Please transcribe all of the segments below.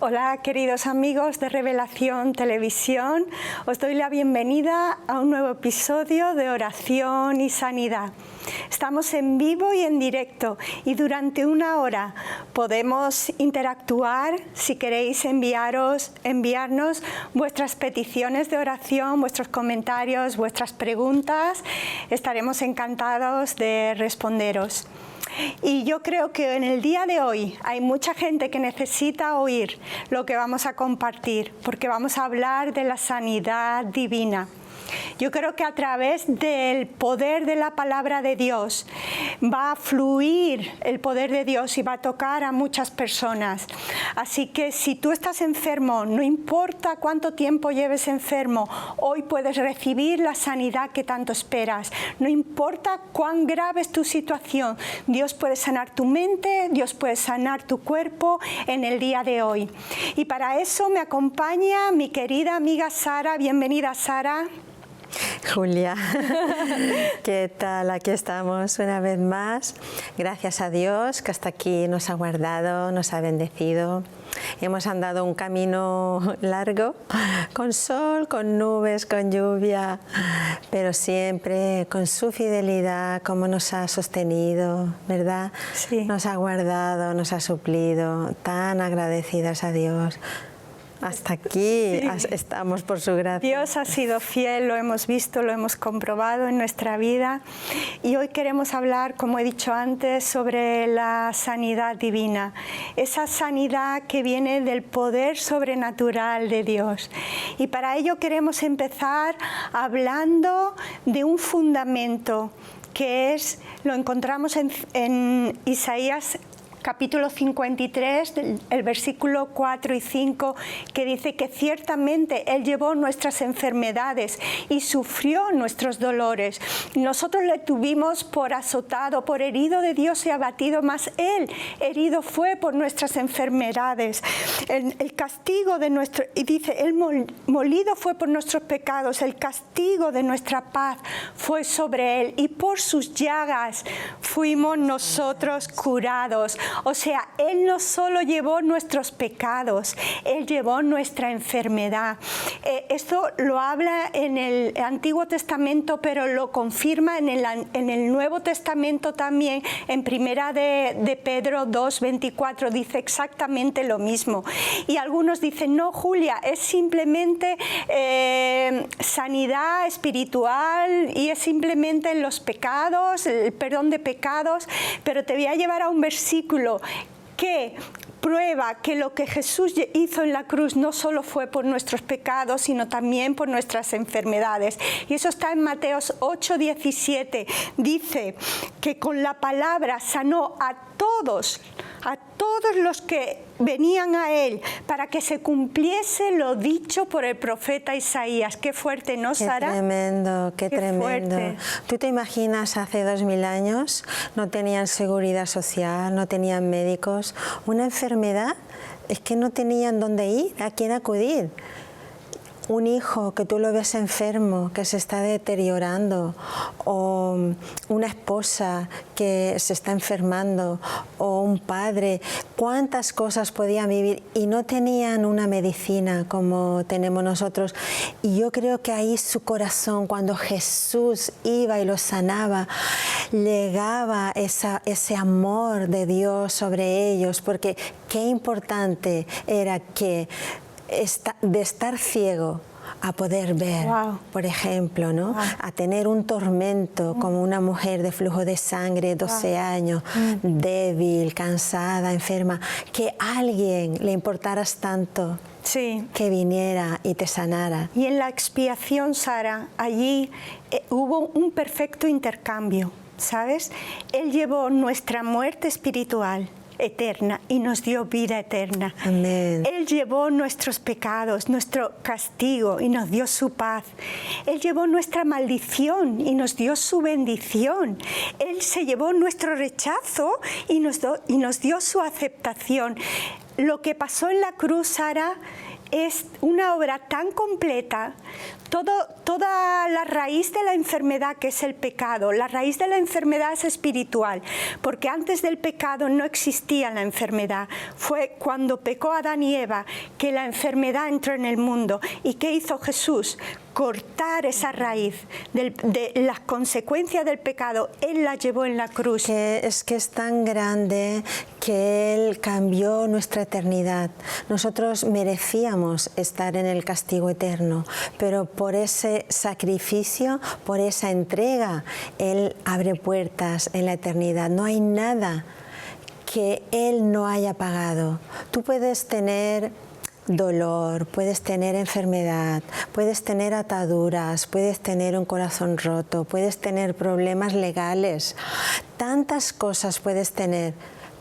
Hola queridos amigos de Revelación Televisión, os doy la bienvenida a un nuevo episodio de Oración y Sanidad. Estamos en vivo y en directo y durante una hora podemos interactuar. Si queréis enviarnos vuestras peticiones de oración, vuestros comentarios, vuestras preguntas, estaremos encantados de responderos. Y yo creo que en el día de hoy hay mucha gente que necesita oír lo que vamos a compartir, porque vamos a hablar de la sanidad divina. Yo creo que a través del poder de la palabra de Dios va a fluir el poder de Dios y va a tocar a muchas personas. Así que si tú estás enfermo, no importa cuánto tiempo lleves enfermo, hoy puedes recibir la sanidad que tanto esperas. No importa cuán grave es tu situación, Dios puede sanar tu mente, Dios puede sanar tu cuerpo en el día de hoy. Y para eso me acompaña mi querida amiga Sara. Bienvenida, Sara. Julia, ¿qué tal? Aquí estamos una vez más. Gracias a Dios que hasta aquí nos ha guardado, nos ha bendecido. Hemos andado un camino largo, con sol, con nubes, con lluvia, pero siempre con su fidelidad, como nos ha sostenido, ¿verdad? Sí. Nos ha guardado, nos ha suplido, tan agradecidas a Dios. Hasta aquí sí. Estamos por su gracia. Dios ha sido fiel, lo hemos visto, lo hemos comprobado en nuestra vida. Y hoy queremos hablar, como he dicho antes, sobre la sanidad divina. Esa sanidad que viene del poder sobrenatural de Dios. Y para ello queremos empezar hablando de un fundamento que lo encontramos en Isaías capítulo 53, el versículo 4 y 5, que dice que ciertamente Él llevó nuestras enfermedades y sufrió nuestros dolores. Nosotros le tuvimos por azotado, por herido de Dios y abatido, mas Él herido fue por nuestras enfermedades. El castigo de nuestro, y dice, Él molido fue por nuestros pecados, el castigo de nuestra paz fue sobre Él y por sus llagas fuimos nosotros curados. O sea, Él no solo llevó nuestros pecados, Él llevó nuestra enfermedad. Esto lo habla en el Antiguo Testamento, pero lo confirma en el Nuevo Testamento también. En Primera de Pedro 2:24 dice exactamente lo mismo. Y algunos dicen, no, Julia, es simplemente sanidad espiritual y es simplemente los pecados, el perdón de pecados, pero te voy a llevar a un versículo que prueba que lo que Jesús hizo en la cruz no solo fue por nuestros pecados, sino también por nuestras enfermedades. Y eso está en Mateos 8:17. Dice que con la palabra sanó a todos los que venían a Él, para que se cumpliese lo dicho por el profeta Isaías. Qué fuerte, ¿no, Sara? Qué tremendo, qué tremendo. Fuerte. ¿Tú te imaginas hace 2000 años? No tenían seguridad social, no tenían médicos. Una enfermedad es que no tenían dónde ir, a quién acudir. Un hijo que tú lo ves enfermo, que se está deteriorando, o una esposa que se está enfermando, o un padre, cuántas cosas podían vivir y no tenían una medicina como tenemos nosotros. Y yo creo que ahí su corazón, cuando Jesús iba y los sanaba, legaba ese amor de Dios sobre ellos, porque qué importante era que de estar ciego a poder ver, wow, por ejemplo, ¿no? Wow. A tener un tormento como una mujer de flujo de sangre, 12 años, débil, cansada, enferma, que a alguien le importaras tanto. Sí. Que viniera y te sanara. Y en la expiación, Sara, allí hubo un perfecto intercambio, ¿sabes? Él llevó nuestra muerte espiritual eterna y nos dio vida eterna. Amén. Él llevó nuestros pecados, nuestro castigo y nos dio su paz. Él llevó nuestra maldición y nos dio su bendición. Él se llevó nuestro rechazo y nos dio su aceptación. Lo que pasó en la cruz, Sara, es una obra tan completa. Toda la raíz de la enfermedad, que es el pecado, la raíz de la enfermedad es espiritual, porque antes del pecado no existía la enfermedad. Fue cuando pecó Adán y Eva que la enfermedad entró en el mundo. ¿Y qué hizo Jesús? Cortar esa raíz de las consecuencias del pecado. Él la llevó en la cruz. Que es tan grande que Él cambió nuestra eternidad. Nosotros merecíamos estar en el castigo eterno, pero por ese sacrificio, por esa entrega, Él abre puertas en la eternidad. No hay nada que Él no haya pagado. Tú puedes tener dolor, puedes tener enfermedad, puedes tener ataduras, puedes tener un corazón roto, puedes tener problemas legales, tantas cosas puedes tener,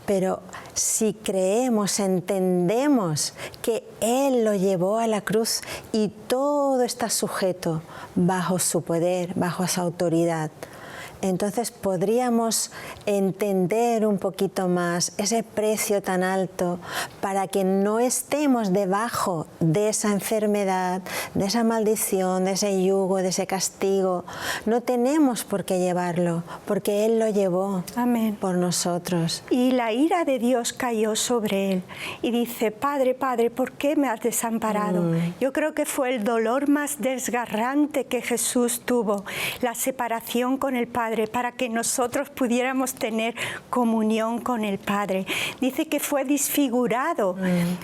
pero si creemos, entendemos que Él lo llevó a la cruz y todo está sujeto bajo su poder, bajo su autoridad, entonces podríamos entender un poquito más ese precio tan alto para que no estemos debajo de esa enfermedad, de esa maldición, de ese yugo, de ese castigo. No tenemos por qué llevarlo, porque Él lo llevó. Amén. Por nosotros. Y la ira de Dios cayó sobre Él y dice: Padre, Padre, ¿por qué me has desamparado? Yo creo que fue el dolor más desgarrante que Jesús tuvo, la separación con el Padre, para que nosotros pudiéramos tener comunión con el Padre. Dice que fue desfigurado,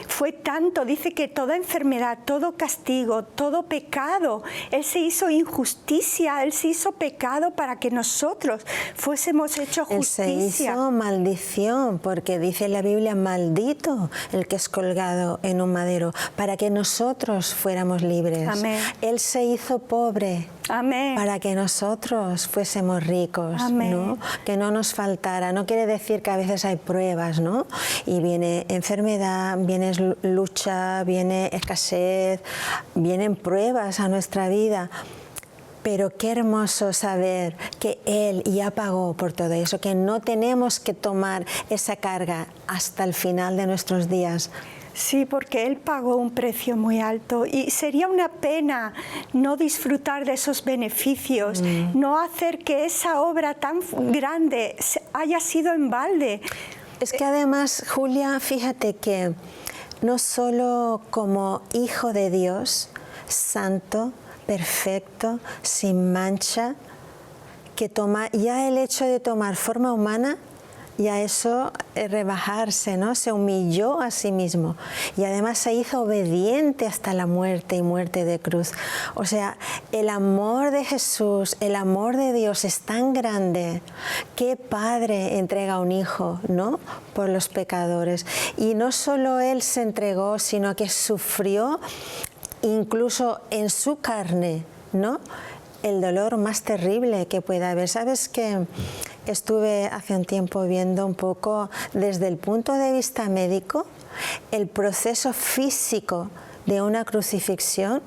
fue tanto, dice que toda enfermedad, todo castigo, todo pecado, Él se hizo injusticia, Él se hizo pecado para que nosotros fuésemos hechos justicia. Él se hizo maldición, porque dice la Biblia: maldito el que es colgado en un madero, para que nosotros fuéramos libres. Amén. Él se hizo pobre. Amén. Para que nosotros fuésemos ricos, ¿no? Que no nos faltara. No quiere decir que a veces hay pruebas, ¿no? Y viene enfermedad, viene lucha, viene escasez, vienen pruebas a nuestra vida. Pero qué hermoso saber que Él ya pagó por todo eso, que no tenemos que tomar esa carga hasta el final de nuestros días. Sí, porque Él pagó un precio muy alto y sería una pena no disfrutar de esos beneficios, no hacer que esa obra tan grande haya sido en balde. Es que además, Julia, fíjate que no solo como hijo de Dios, santo, perfecto, sin mancha, que toma ya el hecho de tomar forma humana, ya eso es rebajarse, ¿no? Se humilló a sí mismo y además se hizo obediente hasta la muerte y muerte de cruz. O sea, el amor de Jesús, el amor de Dios es tan grande. ¿Qué padre entrega a un hijo, ¿no? Por los pecadores? Y no solo Él se entregó, sino que sufrió incluso en su carne, ¿no? El dolor más terrible que pueda haber. ¿Sabes qué? Estuve hace un tiempo viendo un poco desde el punto de vista médico, el proceso físico de una crucifixión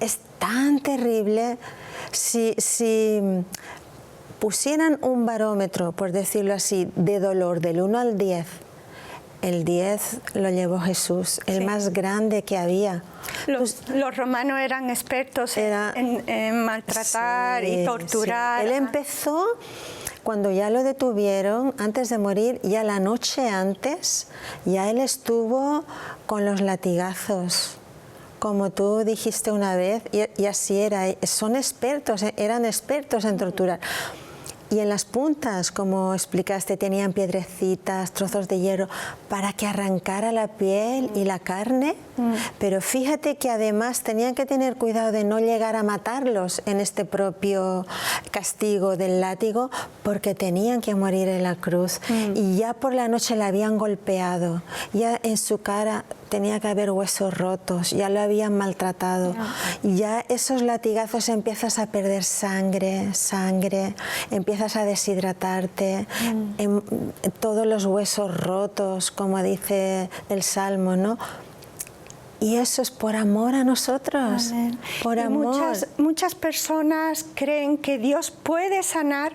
es tan terrible. Si pusieran un barómetro, por decirlo así, de dolor del 1 al 10, el 10 lo llevó Jesús, el más grande que había. Los romanos eran expertos en maltratar y torturar. Sí. Él empezó cuando ya lo detuvieron, antes de morir, ya la noche antes, ya él estuvo con los latigazos. Como tú dijiste una vez, y así era, eran expertos en torturar. Y en las puntas, como explicaste, tenían piedrecitas, trozos de hierro, para que arrancara la piel y la carne. Pero fíjate que además tenían que tener cuidado de no llegar a matarlos en este propio castigo del látigo, porque tenían que morir en la cruz. Y ya por la noche la habían golpeado, ya en su cara tenía que haber huesos rotos, ya lo habían maltratado. Ya esos latigazos empiezas a perder sangre, empiezas a deshidratarte, todos los huesos rotos, como dice el Salmo, ¿no? Y eso es por amor a nosotros. Amén. Por amor. Muchas personas creen que Dios puede sanar,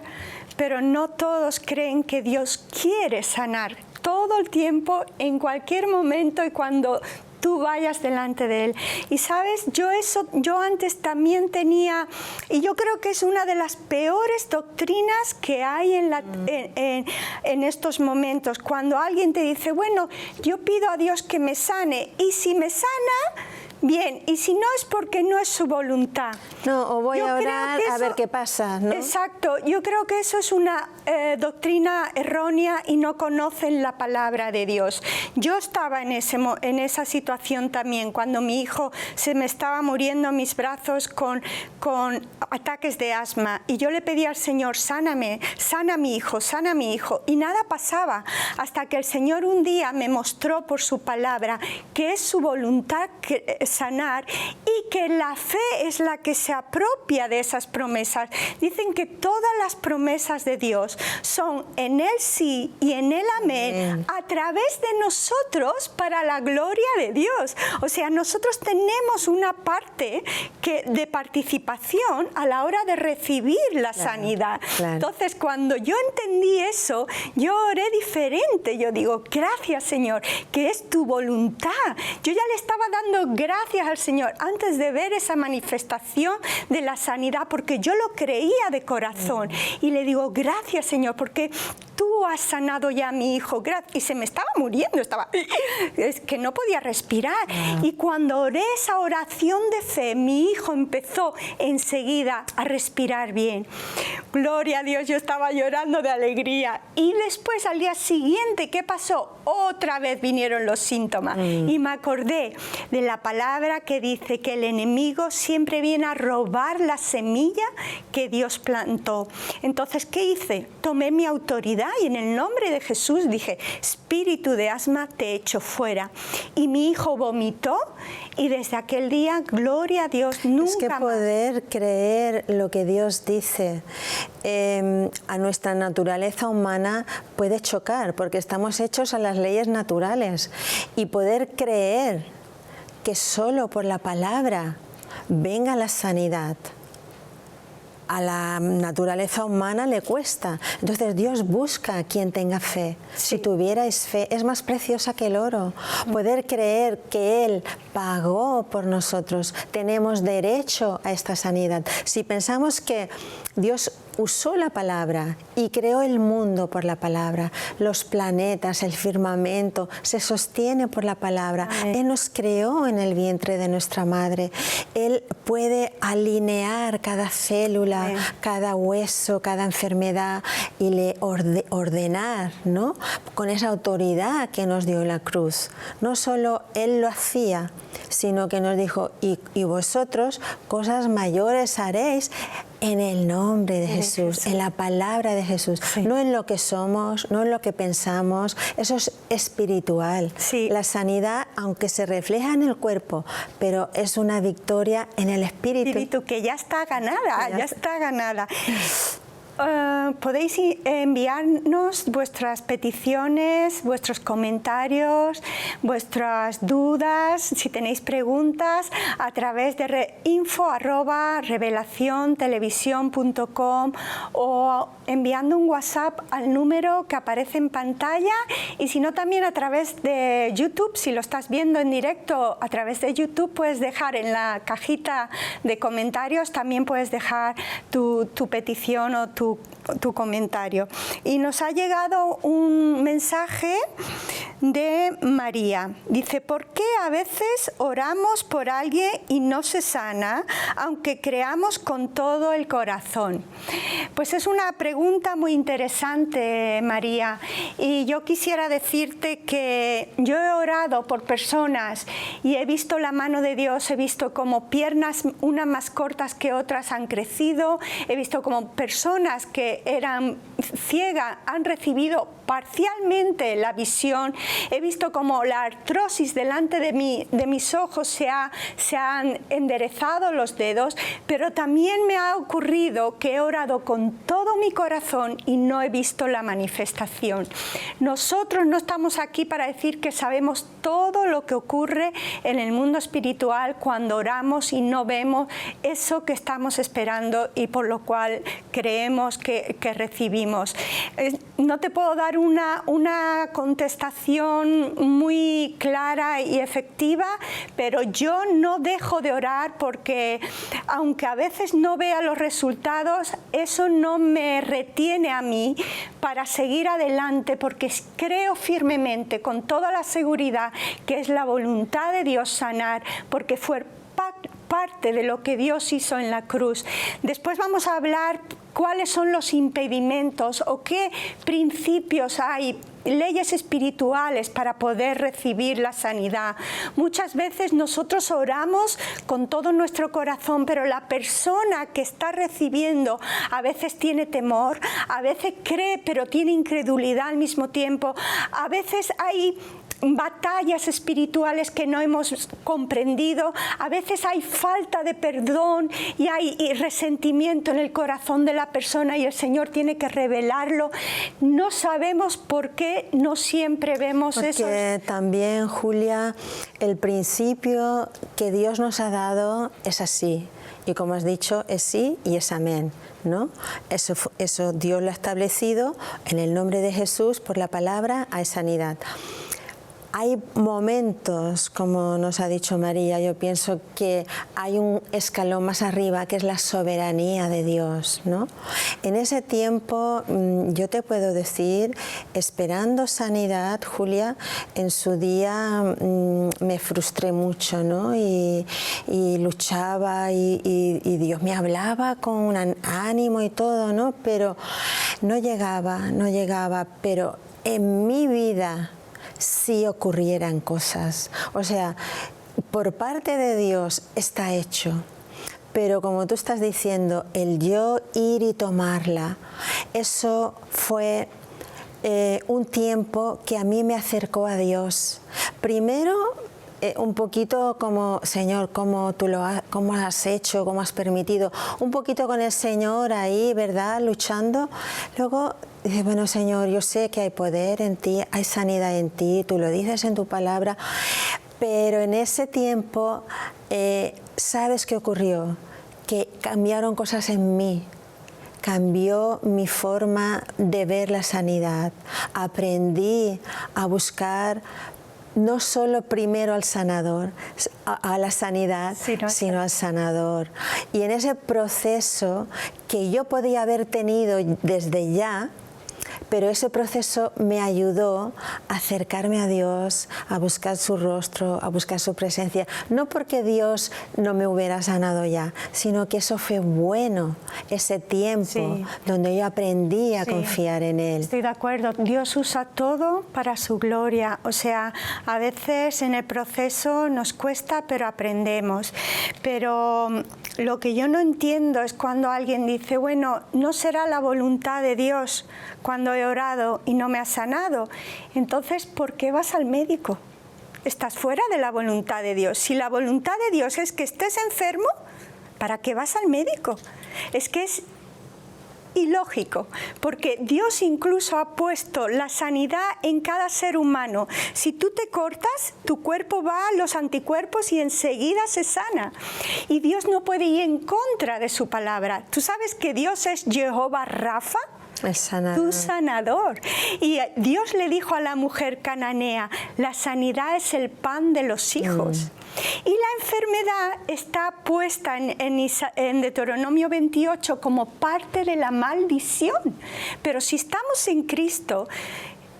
pero no todos creen que Dios quiere sanar. Todo el tiempo, en cualquier momento y cuando tú vayas delante de Él. Y sabes, yo antes también tenía, y yo creo que es una de las peores doctrinas que hay en estos momentos, cuando alguien te dice, bueno, yo pido a Dios que me sane, y si me sana, bien, y si no es porque no es su voluntad. No, o voy a orar a ver qué pasa, ¿no? Exacto, yo creo que eso es una doctrina errónea y no conocen la palabra de Dios. Yo estaba en esa situación también, cuando mi hijo se me estaba muriendo en mis brazos con ataques de asma, y yo le pedí al Señor, sáname, sana a mi hijo, y nada pasaba, hasta que el Señor un día me mostró por su palabra que es su voluntad sanar, y que la fe es la que se apropia de esas promesas. Dicen que todas las promesas de Dios son en Él sí y en Él amén, a través de nosotros para la gloria de Dios. O sea, nosotros tenemos una parte de participación a la hora de recibir la sanidad. Claro. Entonces, cuando yo entendí eso, yo oré diferente. Yo digo, gracias, Señor, que es tu voluntad. Yo ya le estaba dando gracias al Señor antes de ver esa manifestación de la sanidad, porque yo lo creía de corazón. Y le digo, gracias, Señor, porque tú has sanado ya a mi hijo. Y se me estaba muriendo, es que no podía respirar. Y cuando oré esa oración de fe, mi hijo empezó enseguida a respirar bien. Gloria a Dios, yo estaba llorando de alegría. Y después, al día siguiente, ¿qué pasó? Otra vez vinieron los síntomas. Y me acordé de la palabra que dice que el enemigo siempre viene a robar la semilla que Dios plantó. Entonces, ¿qué hice? Tomé mi autoridad y en el nombre de Jesús dije, espíritu de asma, te echo fuera. Y mi hijo vomitó, y desde aquel día, gloria a Dios, nunca es que poder creer lo que Dios dice a nuestra naturaleza humana puede chocar, porque estamos hechos a las leyes naturales, y poder creer que solo por la palabra venga la sanidad, a la naturaleza humana le cuesta. Entonces Dios busca a quien tenga fe. Sí. Si tuvierais fe, es más preciosa que el oro. Poder creer que Él pagó por nosotros, tenemos derecho a esta sanidad. Si pensamos que Dios usó la palabra y creó el mundo por la palabra, los planetas, el firmamento, se sostiene por la palabra. Amén. Él nos creó en el vientre de nuestra madre. Él puede alinear cada célula, amén, cada hueso, cada enfermedad, y le ordenar, ¿no? Con esa autoridad que nos dio la cruz. No solo Él lo hacía, sino que nos dijo, y vosotros cosas mayores haréis en el nombre de Jesús, en la palabra de Jesús, sí, no en lo que somos, no en lo que pensamos. Eso es espiritual. Sí. La sanidad, aunque se refleja en el cuerpo, pero es una victoria en el espíritu. Espíritu que ya está ganada, ya está ganada. Podéis enviarnos vuestras peticiones, vuestros comentarios, vuestras dudas, si tenéis preguntas, a través de info@revelaciontelevisión.com, o enviando un WhatsApp al número que aparece en pantalla, y si no, también a través de YouTube. Si lo estás viendo en directo a través de YouTube, puedes dejar en la cajita de comentarios, también puedes dejar tu petición o tu comentario. Y nos ha llegado un mensaje de María. Dice, ¿por qué a veces oramos por alguien y no se sana, aunque creamos con todo el corazón? Pues es una pregunta muy interesante, María, y yo quisiera decirte que yo he orado por personas y he visto la mano de Dios, he visto como piernas, unas más cortas que otras, han crecido, he visto como personas que eran ciegas han recibido parcialmente la visión, he visto como la artrosis delante de mis ojos se han enderezado los dedos, pero también me ha ocurrido que he orado con todo mi corazón y no he visto la manifestación. Nosotros no estamos aquí para decir que sabemos todo todo lo que ocurre en el mundo espiritual cuando oramos y no vemos eso que estamos esperando y por lo cual creemos que recibimos. No te puedo dar una contestación muy clara y efectiva, pero yo no dejo de orar porque aunque a veces no vea los resultados, eso no me retiene a mí para seguir adelante, porque creo firmemente, con toda la seguridad, que es la voluntad de Dios sanar, porque fue parte de lo que Dios hizo en la cruz. Después vamos a hablar cuáles son los impedimentos o qué principios hay, leyes espirituales para poder recibir la sanidad. Muchas veces nosotros oramos con todo nuestro corazón, pero la persona que está recibiendo a veces tiene temor, a veces cree pero tiene incredulidad al mismo tiempo, a veces hay batallas espirituales que no hemos comprendido, a veces hay falta de perdón y hay resentimiento en el corazón de la persona y el Señor tiene que revelarlo. No sabemos por qué no siempre vemos eso. Porque también, Julia, el principio que Dios nos ha dado es así. Y como has dicho, es sí y es amén, ¿no? Eso Dios lo ha establecido en el nombre de Jesús, por la palabra, hay sanidad. Hay momentos, como nos ha dicho María, yo pienso que hay un escalón más arriba, que es la soberanía de Dios, ¿no? En ese tiempo, yo te puedo decir, esperando sanidad, Julia, en su día me frustré mucho, ¿no? Y luchaba y Dios me hablaba con un ánimo y todo, ¿no? Pero no llegaba, pero en mi vida si ocurrieran cosas. O sea, por parte de Dios está hecho, pero como tú estás diciendo, el yo ir y tomarla, eso fue un tiempo que a mí me acercó a Dios. Primero, un poquito como, Señor, cómo has hecho, cómo has permitido, un poquito con el Señor ahí, ¿verdad?, luchando. Luego dice, bueno, Señor, yo sé que hay poder en ti, hay sanidad en ti, tú lo dices en tu palabra, pero en ese tiempo, ¿sabes qué ocurrió? Que cambiaron cosas en mí. Cambió mi forma de ver la sanidad. Aprendí a buscar no solo primero al sanador, a la sanidad, sino al sanador. Y en ese proceso que yo podía haber tenido desde ya, pero ese proceso me ayudó a acercarme a Dios, a buscar su rostro, a buscar su presencia. No porque Dios no me hubiera sanado ya, sino que eso fue bueno, ese tiempo donde yo aprendí a confiar en Él. Estoy de acuerdo. Dios usa todo para su gloria. O sea, a veces en el proceso nos cuesta, pero aprendemos. Pero lo que yo no entiendo es cuando alguien dice, bueno, no será la voluntad de Dios cuando he orado y no me ha sanado. Entonces, ¿por qué vas al médico? Estás fuera de la voluntad de Dios. Si la voluntad de Dios es que estés enfermo, ¿para qué vas al médico? Es que es ilógico, porque Dios incluso ha puesto la sanidad en cada ser humano. Si tú te cortas, tu cuerpo va a los anticuerpos y enseguida se sana. Y Dios no puede ir en contra de su palabra. ¿Tú sabes que Dios es Jehová Rafa? El sanador. Tu sanador. Y Dios le dijo a la mujer cananea, la sanidad es el pan de los hijos. Y la enfermedad está puesta en Deuteronomio 28 como parte de la maldición. Pero si estamos en Cristo,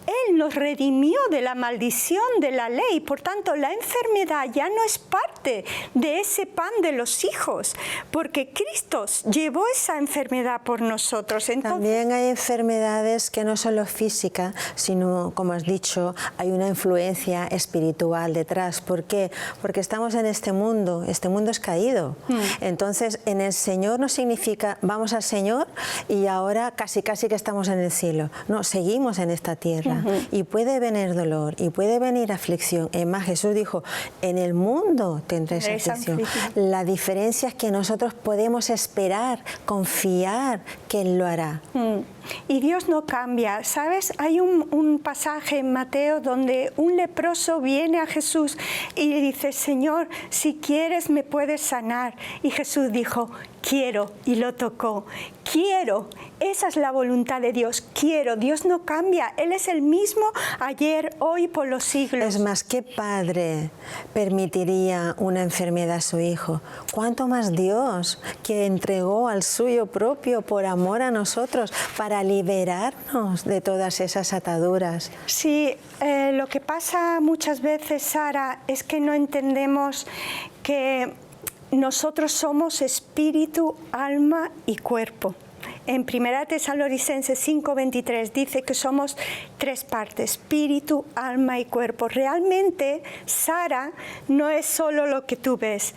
Él nos redimió de la maldición de la ley. Por tanto, la enfermedad ya no es parte de ese pan de los hijos, porque Cristo llevó esa enfermedad por nosotros. Entonces, también hay enfermedades que no solo físicas, sino, como has dicho, hay una influencia espiritual detrás. ¿Por qué? Porque estamos en este mundo es caído. Entonces, en el Señor no significa vamos al Señor y ahora casi que estamos en el cielo. No, seguimos en esta tierra. vida. Y puede venir dolor, y puede venir aflicción. Es más, Jesús dijo, en el mundo tendréis aflicción. La diferencia es que nosotros podemos esperar, confiar que Él lo hará. Y Dios no cambia, ¿sabes? Hay un pasaje en Mateo donde un leproso viene a Jesús y le dice, Señor, si quieres me puedes sanar. Y Jesús dijo, quiero, y lo tocó. Quiero, esa es la voluntad de Dios, quiero. Dios no cambia, Él es el mismo ayer, hoy, por los siglos. Es más, ¿qué padre permitiría una enfermedad a su hijo? ¿Cuánto más Dios, que entregó al suyo propio por amor a nosotros para liberarnos de todas esas ataduras? Sí, lo que pasa muchas veces, Sara, es que no entendemos que nosotros somos espíritu, alma y cuerpo. En 1 Tesalonicenses 5:23 dice que somos tres partes, espíritu, alma y cuerpo. Realmente, Sara no es solo lo que tú ves.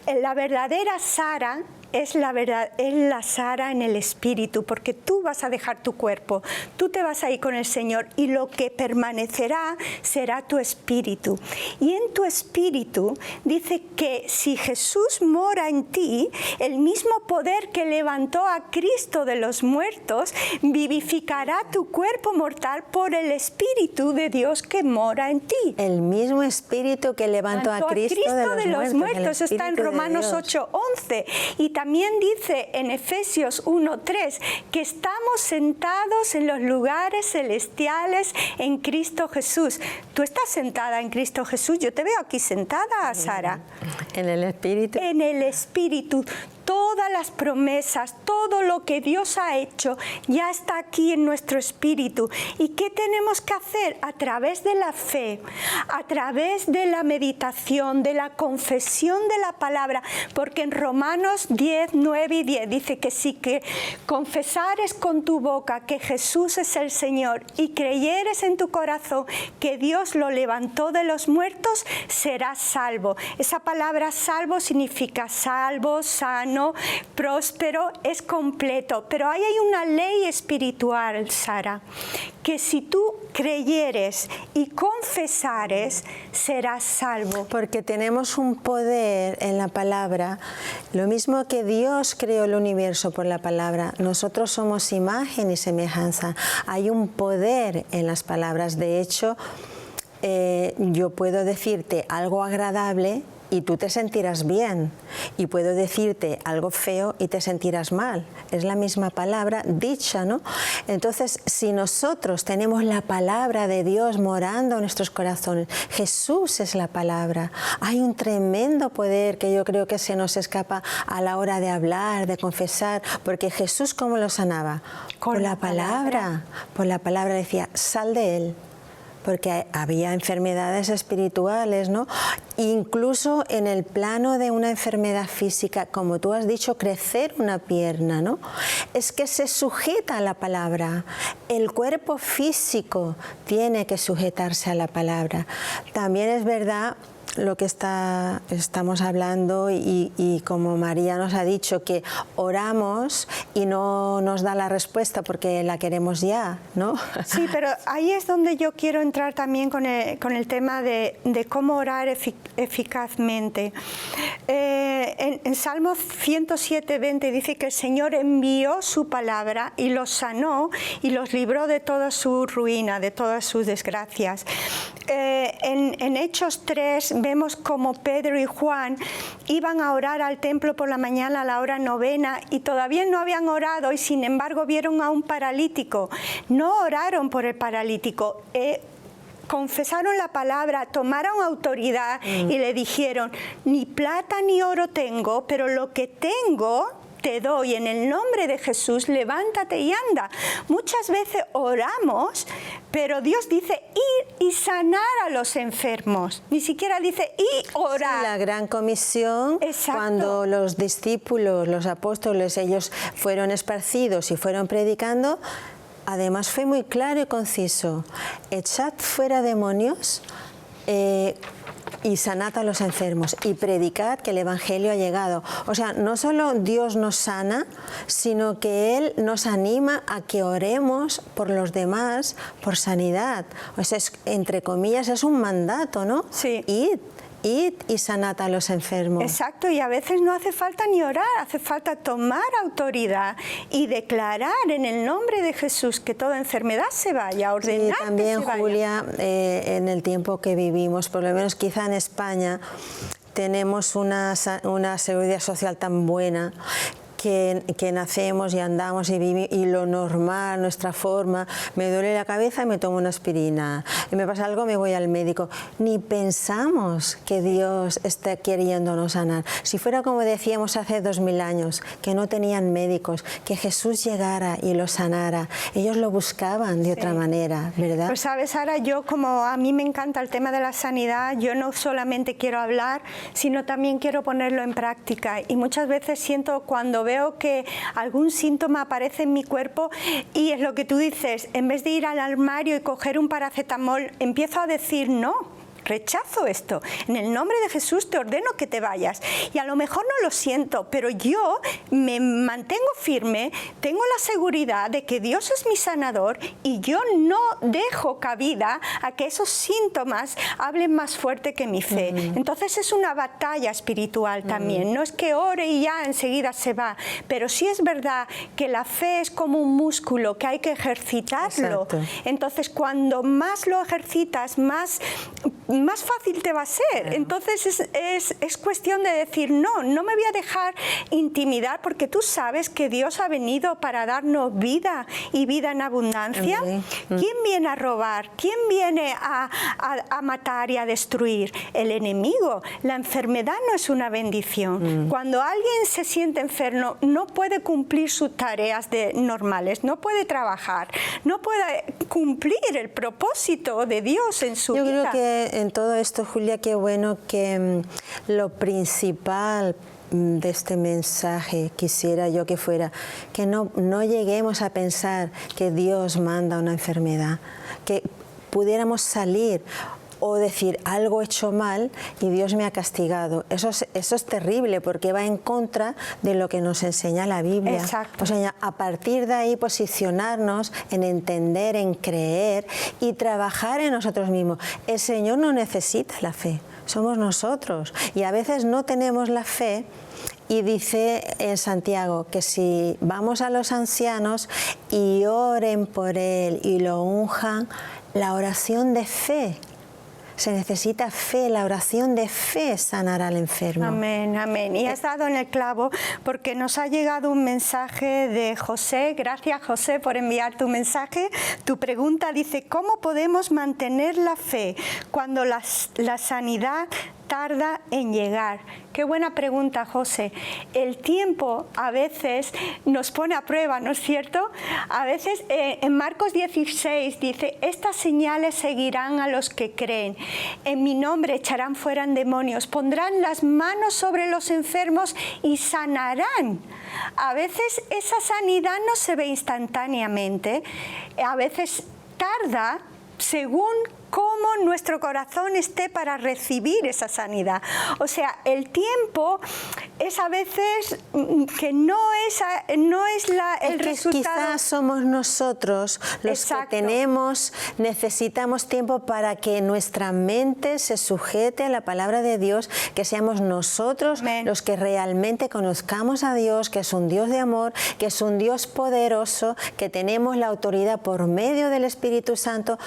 La verdadera Sara es la Sara en el espíritu, porque tú vas a dejar tu cuerpo, tú te vas a ir con el Señor y lo que permanecerá será tu espíritu. Y en tu espíritu dice que si Jesús mora en ti, el mismo poder que levantó a Cristo de los muertos vivificará tu cuerpo mortal por el Espíritu de Dios que mora en ti. El mismo Espíritu que levantó a Cristo de los muertos. Está en Romanos 8:11. Y también dice en Efesios 1:3 que estamos sentados en los lugares celestiales en Cristo Jesús. Tú estás sentada en Cristo Jesús. Yo te veo aquí sentada, Sara. En el Espíritu. En el Espíritu. Todas las promesas, todo lo que Dios ha hecho ya está aquí en nuestro espíritu. ¿Y qué tenemos que hacer? A través de la fe, a través de la meditación, de la confesión de la palabra, porque en Romanos 10, 9 y 10 dice que si que confesares con tu boca que Jesús es el Señor y creyeres en tu corazón que Dios lo levantó de los muertos, serás salvo. Esa palabra salvo significa salvo, sano, próspero, es completo. Pero ahí hay una ley espiritual, Sara, que si tú creyeres y confesares, serás salvo. Porque tenemos un poder en la palabra, lo mismo que Dios creó el universo por la palabra, nosotros somos imagen y semejanza. Hay un poder en las palabras. De hecho, yo puedo decirte algo agradable y tú te sentirás bien, y puedo decirte algo feo y te sentirás mal. Es la misma palabra dicha, ¿no? Entonces, si nosotros tenemos la palabra de Dios morando en nuestros corazones, Jesús es la palabra, hay un tremendo poder que yo creo que se nos escapa a la hora de hablar, de confesar, porque Jesús, ¿cómo lo sanaba? Con la palabra. Por la palabra decía, sal de él. Porque había enfermedades espirituales, ¿no? Incluso en el plano de una enfermedad física, como tú has dicho, crecer una pierna, ¿no? Es que se sujeta a la palabra. El cuerpo físico tiene que sujetarse a la palabra. También es verdad lo que estamos hablando y como María nos ha dicho, que oramos y no nos da la respuesta porque la queremos ya, ¿no? Sí, pero ahí es donde yo quiero entrar también con el tema de cómo orar eficazmente. En Salmo 107:20 dice que el Señor envió su palabra y los sanó y los libró de toda su ruina, de todas sus desgracias. En Hechos 3 vemos como Pedro y Juan iban a orar al templo por la mañana a la hora novena y todavía no habían orado y sin embargo vieron a un paralítico. No oraron por el paralítico, confesaron la palabra, tomaron autoridad y le dijeron, ni plata ni oro tengo, pero lo que tengo te doy, en el nombre de Jesús, levántate y anda. Muchas veces oramos, pero Dios dice ir y sanar a los enfermos. Ni siquiera dice y orar. Sí, la gran comisión, exacto, cuando los discípulos, los apóstoles, ellos fueron esparcidos y fueron predicando, además fue muy claro y conciso. Echad fuera demonios, y sanad a los enfermos y predicad que el Evangelio ha llegado. O sea, no solo Dios nos sana, sino que Él nos anima a que oremos por los demás, por sanidad. O sea, entre comillas, es un mandato, ¿no? Sí. Id y sanad a los enfermos. Exacto, y a veces no hace falta ni orar, hace falta tomar autoridad y declarar en el nombre de Jesús que toda enfermedad se vaya, ordenar sí, también, que se vaya. Julia, en el tiempo que vivimos, por lo menos quizá en España, tenemos una seguridad social tan buena que nacemos y andamos y vivimos, y lo normal, nuestra forma, me duele la cabeza y me tomo una aspirina, y me pasa algo, me voy al médico. Ni pensamos que Dios está queriéndonos sanar. Si fuera como decíamos hace 2000 años, que no tenían médicos, que Jesús llegara y los sanara, ellos lo buscaban de otra manera, ¿verdad? Pues sabes, Sara, yo como a mí me encanta el tema de la sanidad, yo no solamente quiero hablar, sino también quiero ponerlo en práctica, y muchas veces siento cuando veo que algún síntoma aparece en mi cuerpo y es lo que tú dices, en vez de ir al armario y coger un paracetamol, empiezo a decir no. Rechazo esto. En el nombre de Jesús te ordeno que te vayas. Y a lo mejor no lo siento, pero yo me mantengo firme, tengo la seguridad de que Dios es mi sanador y yo no dejo cabida a que esos síntomas hablen más fuerte que mi fe. Entonces es una batalla espiritual también. No es que ore y ya enseguida se va, pero sí es verdad que la fe es como un músculo que hay que ejercitarlo. Exacto. Entonces cuando más lo ejercitas, más fácil te va a ser. Entonces es cuestión de decir no me voy a dejar intimidar, porque tú sabes que Dios ha venido para darnos vida y vida en abundancia. ¿Quién viene a robar? ¿Quién viene a matar y a destruir? El enemigo. La enfermedad no es una bendición. Cuando alguien se siente enfermo, no puede cumplir sus tareas normales, no puede trabajar, no puede cumplir el propósito de Dios en su vida. Yo creo que en todo esto, Julia, qué bueno que lo principal de este mensaje quisiera yo que fuera que no lleguemos a pensar que Dios manda una enfermedad, que pudiéramos salir o decir algo hecho mal y Dios me ha castigado. Eso es terrible, porque va en contra de lo que nos enseña la Biblia. Exacto. O sea, a partir de ahí posicionarnos en entender, en creer y trabajar en nosotros mismos. El Señor no necesita la fe, somos nosotros. Y a veces no tenemos la fe. Y dice en Santiago que si vamos a los ancianos y oren por él y lo unjan, la oración de fe. Se necesita fe, la oración de fe sanará al enfermo. Amén, amén. Y has dado en el clavo, porque nos ha llegado un mensaje de José. Gracias, José, por enviar tu mensaje. Tu pregunta dice, ¿cómo podemos mantener la fe cuando la sanidad tarda en llegar? Qué buena pregunta, José. El tiempo a veces nos pone a prueba, ¿no es cierto? A veces en Marcos 16 dice, estas señales seguirán a los que creen. En mi nombre echarán fuera demonios, pondrán las manos sobre los enfermos y sanarán. A veces esa sanidad no se ve instantáneamente, a veces tarda según cómo nuestro corazón esté para recibir esa sanidad. O sea, el tiempo es a veces que no es el resultado. Quizás somos nosotros los Exacto. que necesitamos tiempo para que nuestra mente se sujete a la palabra de Dios, que seamos nosotros Amén. Los que realmente conozcamos a Dios, que es un Dios de amor, que es un Dios poderoso, que tenemos la autoridad por medio del Espíritu Santo,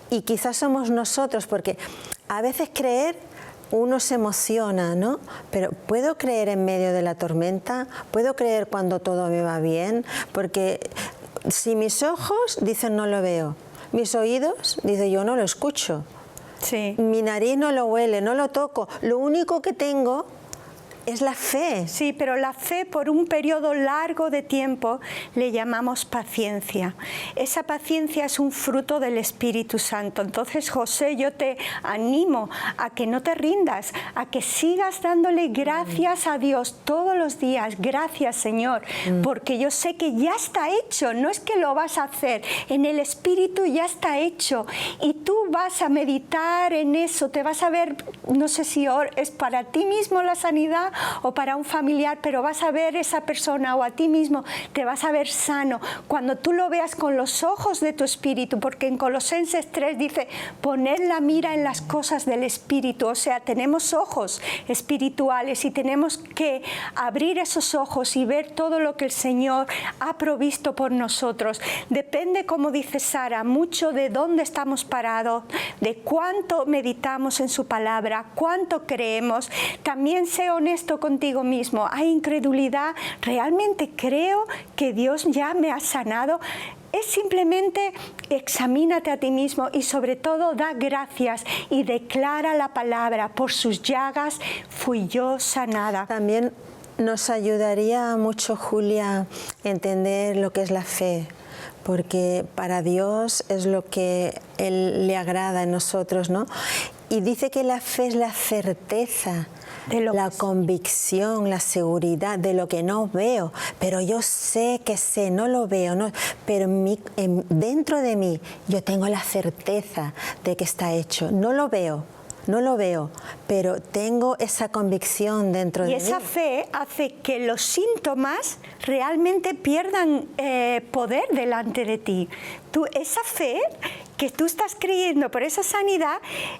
y quizás somos nosotros, porque a veces creer uno se emociona, ¿no? Pero ¿puedo creer en medio de la tormenta? ¿Puedo creer cuando todo me va bien? Porque si mis ojos dicen no lo veo, mis oídos dicen yo no lo escucho, Sí. mi nariz no lo huele, no lo toco, lo único que tengo es la fe. Sí, pero la fe por un periodo largo de tiempo le llamamos paciencia. Esa paciencia es un fruto del Espíritu Santo. Entonces, José, yo te animo a que no te rindas, a que sigas dándole gracias a Dios todos los días. Gracias, Señor, porque yo sé que ya está hecho, no es que lo vas a hacer, en el Espíritu ya está hecho y tú vas a meditar en eso, te vas a ver, no sé si es para ti mismo la sanidad o para un familiar, pero vas a ver esa persona o a ti mismo, te vas a ver sano cuando tú lo veas con los ojos de tu espíritu, porque en Colosenses 3 dice, poner la mira en las cosas del espíritu, o sea, tenemos ojos espirituales y tenemos que abrir esos ojos y ver todo lo que el Señor ha provisto por nosotros. Depende, como dice Sara, mucho de dónde estamos parados, de cuánto meditamos en su palabra, cuánto creemos. También sé honesto contigo mismo. Hay incredulidad. ¿Realmente creo que Dios ya me ha sanado? Es simplemente examínate a ti mismo y sobre todo da gracias y declara la palabra. Por sus llagas fui yo sanada. También nos ayudaría mucho, Julia, entender lo que es la fe, porque para Dios es lo que Él le agrada en nosotros, ¿no? Y dice que la fe es la certeza, la convicción, la seguridad de lo que no veo, pero yo sé que sé, no lo veo, no, pero dentro de mí yo tengo la certeza de que está hecho. No lo veo, pero tengo esa convicción dentro de mí. Y esa fe hace que los síntomas realmente pierdan poder delante de ti. Esa fe que tú estás creyendo por esa sanidad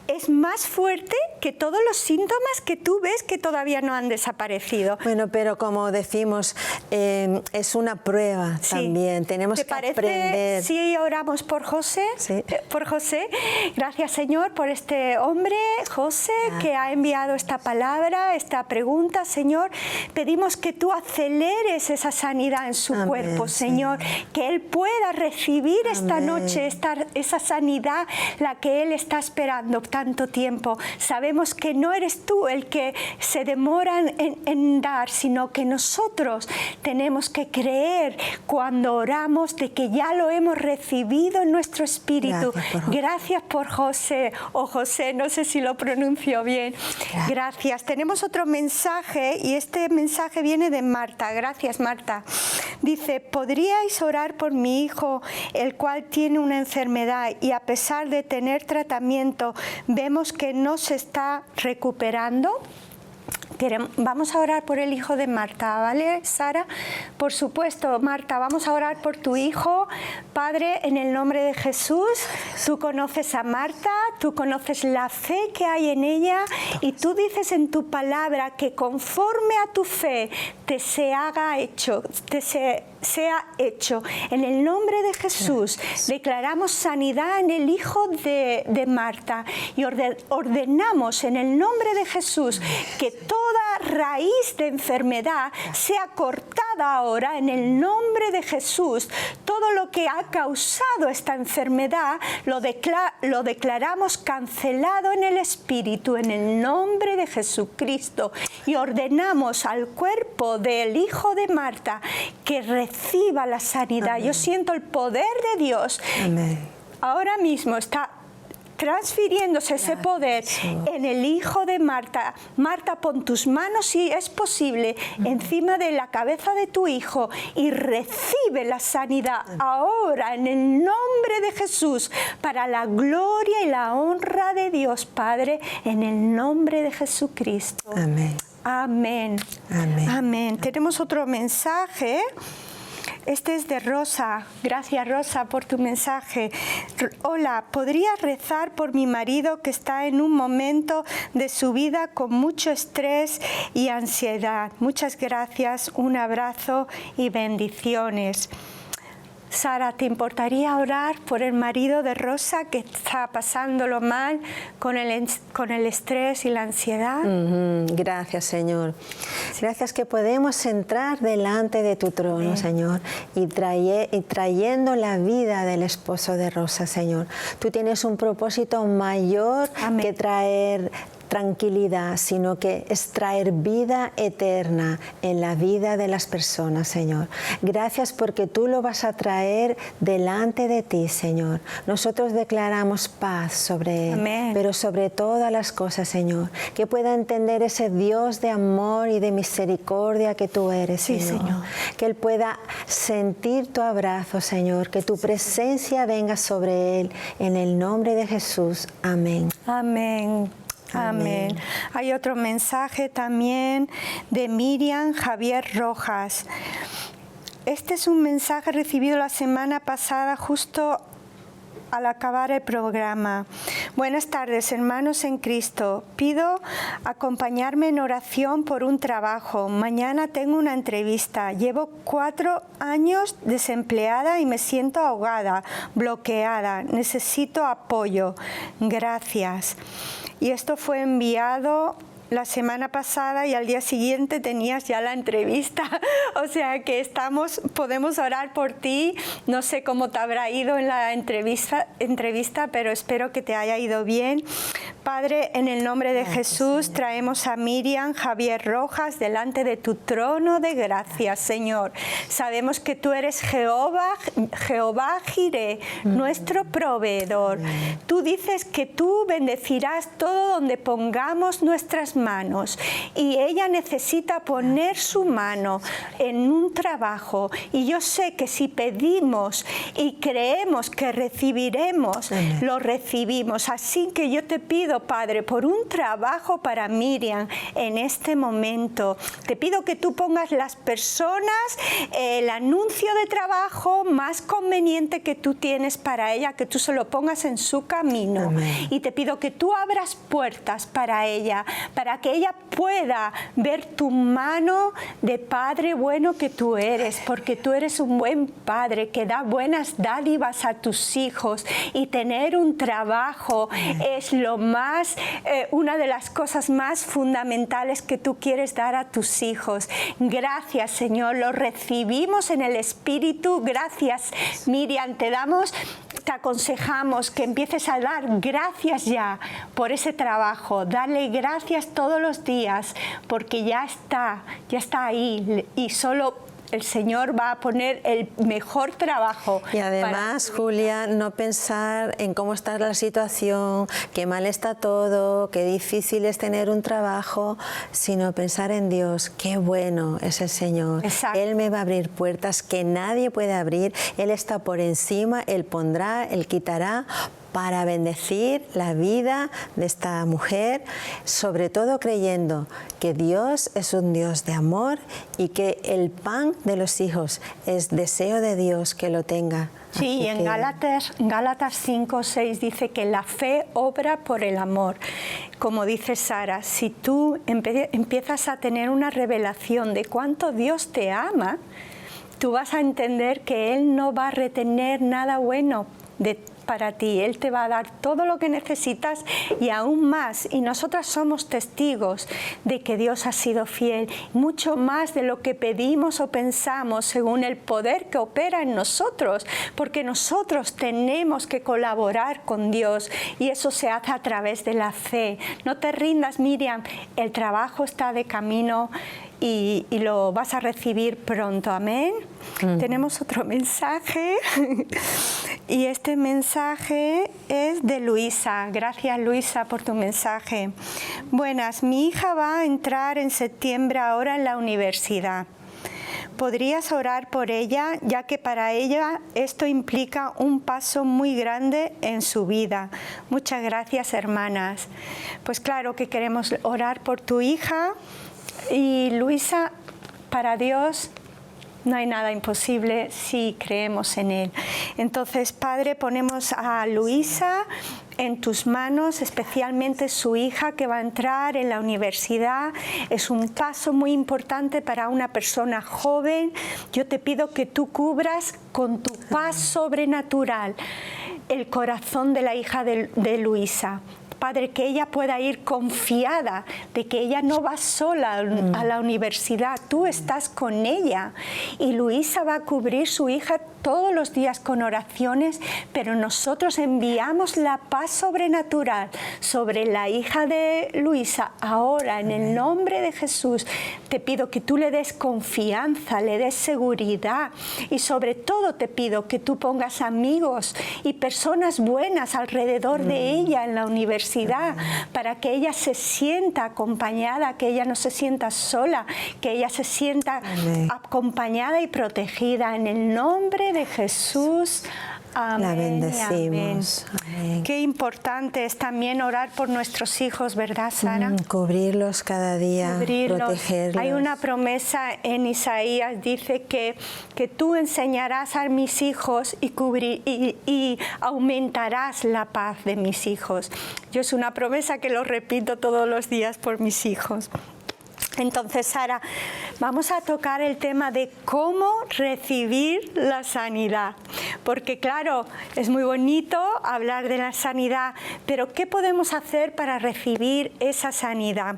es más fuerte que todos los síntomas que tú ves que todavía no han desaparecido. Bueno, pero como decimos, es una prueba también. Tenemos que aprender. Sí, oramos por José. Sí. Por José. Gracias, Señor, por este hombre, José, que ha enviado esta palabra, esta pregunta, Señor. Pedimos que tú aceleres esa sanidad en su cuerpo, Señor. Que él pueda recibir esta noche esa sanidad, la que él está esperando tanto tiempo. Sabemos que no eres tú el que se demora en dar, sino que nosotros tenemos que creer cuando oramos de que ya lo hemos recibido en nuestro espíritu. Gracias por José, o José, no sé si lo pronuncio bien. Gracias. Tenemos otro mensaje y este mensaje viene de Marta. Gracias, Marta. Dice, ¿podríais orar por mi hijo, el cual tiene una enfermedad y a pesar de tener tratamiento vemos que no se está recuperando? Vamos a orar por el hijo de Marta, ¿vale, Sara? Por supuesto, Marta, vamos a orar por tu hijo. Padre, en el nombre de Jesús, tú conoces a Marta, tú conoces la fe que hay en ella y tú dices en tu palabra que conforme a tu fe te sea hecho. En el nombre de Jesús declaramos sanidad en el hijo de Marta y ordenamos en el nombre de Jesús que toda raíz de enfermedad sea cortada ahora en el nombre de Jesús. Todo lo que ha causado esta enfermedad lo declaramos cancelado en el Espíritu en el nombre de Jesucristo y ordenamos al cuerpo del hijo de Marta que reciba la sanidad. Amén. Yo siento el poder de Dios. Amén. Ahora mismo está transfiriéndose ese poder en el hijo de Marta. Marta, pon tus manos, si es posible, encima de la cabeza de tu hijo y recibe la sanidad ahora en el nombre de Jesús para la gloria y la honra de Dios Padre en el nombre de Jesucristo. Amén. Amén. Amén. Amén. Tenemos otro mensaje. Este es de Rosa. Gracias, Rosa, por tu mensaje. Hola, ¿podría rezar por mi marido que está en un momento de su vida con mucho estrés y ansiedad? Muchas gracias, un abrazo y bendiciones. Sara, ¿te importaría orar por el marido de Rosa que está pasándolo mal con el estrés y la ansiedad? Gracias, Señor. Gracias que podemos entrar delante de tu trono, Señor, y trayendo la vida del esposo de Rosa, Señor. Tú tienes un propósito mayor que traer tranquilidad, sino que es traer vida eterna en la vida de las personas, Señor. Gracias porque tú lo vas a traer delante de ti, Señor. Nosotros declaramos paz sobre él, Amén. pero sobre todas las cosas, Señor, que pueda entender ese Dios de amor y de misericordia que tú eres, Sí, Señor. Señor. Que él pueda sentir tu abrazo, Señor, que tu presencia venga sobre él, en el nombre de Jesús. Amén. Amén. Amén. Hay otro mensaje también de Miriam Javier Rojas. Este es un mensaje recibido la semana pasada, justo al acabar el programa. Buenas tardes, hermanos en Cristo. Pido acompañarme en oración por un trabajo. Mañana tengo una entrevista. Llevo 4 años desempleada y me siento ahogada, bloqueada. Necesito apoyo. Gracias. Y esto fue enviado la semana pasada y al día siguiente tenías ya la entrevista. O sea que podemos orar por ti. No sé cómo te habrá ido en la entrevista, pero espero que te haya ido bien. Padre, en el nombre de Jesús, traemos a Miriam Javier Rojas delante de tu trono de gracia, Señor. Sabemos que tú eres Jehová Jireh, nuestro proveedor. Tú dices que tú bendecirás todo donde pongamos nuestras manos, y ella necesita poner su mano en un trabajo, y yo sé que si pedimos y creemos que recibiremos, lo recibimos. Así que yo te pido, Padre, por un trabajo para Miriam en este momento. Te pido que tú pongas las personas, el anuncio de trabajo más conveniente que tú tienes para ella, que tú se lo pongas en su camino. Amén. Y te pido que tú abras puertas para ella, para que ella pueda ver tu mano de Padre bueno que tú eres, porque tú eres un buen Padre que da buenas dádivas a tus hijos, y tener un trabajo es lo más, una de las cosas más fundamentales que tú quieres dar a tus hijos. Gracias, Señor, lo recibimos en el Espíritu. Gracias, Miriam, te aconsejamos que empieces a dar gracias ya por ese trabajo. Dale gracias todos los días, porque ya está ahí, y solo el Señor va a poner el mejor trabajo. Y además, Julia, no pensar en cómo está la situación, qué mal está todo, qué difícil es tener un trabajo, sino pensar en Dios, qué bueno es el Señor. Exacto. Él me va a abrir puertas que nadie puede abrir. Él está por encima, Él pondrá, Él quitará, para bendecir la vida de esta mujer, sobre todo creyendo que Dios es un Dios de amor y que el pan de los hijos es deseo de Dios que lo tenga. Sí, y en Gálatas 5:6 dice que la fe obra por el amor. Como dice Sara, si tú empiezas a tener una revelación de cuánto Dios te ama, tú vas a entender que Él no va a retener nada bueno para ti. Él te va a dar todo lo que necesitas y aún más. Y nosotras somos testigos de que Dios ha sido fiel, mucho más de lo que pedimos o pensamos, según el poder que opera en nosotros, porque nosotros tenemos que colaborar con Dios, y eso se hace a través de la fe. No te rindas, Miriam, el trabajo está de camino y lo vas a recibir pronto. Amén. Tenemos otro mensaje y este mensaje es de Luisa. Gracias, Luisa, por tu mensaje. Buenas, mi hija va a entrar en septiembre ahora en la universidad. ¿Podrías orar por ella, ya que para ella esto implica un paso muy grande en su vida? Muchas gracias, hermanas. Pues claro que queremos orar por tu hija. Y Luisa, para Dios no hay nada imposible si creemos en Él. Entonces, Padre, ponemos a Luisa en tus manos, especialmente su hija que va a entrar en la universidad. Es un paso muy importante para una persona joven. Yo te pido que tú cubras con tu paz sobrenatural el corazón de la hija de Luisa. Padre, que ella pueda ir confiada de que ella no va sola a la universidad, tú estás con ella. Y Luisa va a cubrir su hija todos los días con oraciones, pero nosotros enviamos la paz sobrenatural sobre la hija de Luisa. Ahora, en el nombre de Jesús, te pido que tú le des confianza, le des seguridad, y sobre todo te pido que tú pongas amigos y personas buenas alrededor de ella en la universidad, para que ella se sienta acompañada, que ella no se sienta sola, que ella se sienta acompañada y protegida. En el nombre de Jesús. Amén. La bendecimos. Amén. Qué importante es también orar por nuestros hijos, ¿verdad, Sara? Cubrirlos cada día, protegerlos. Hay una promesa en Isaías, dice que tú enseñarás a mis hijos y aumentarás la paz de mis hijos. Yo es una promesa que lo repito todos los días por mis hijos. Entonces, Sara, vamos a tocar el tema de cómo recibir la sanidad. Porque claro, es muy bonito hablar de la sanidad, pero ¿qué podemos hacer para recibir esa sanidad?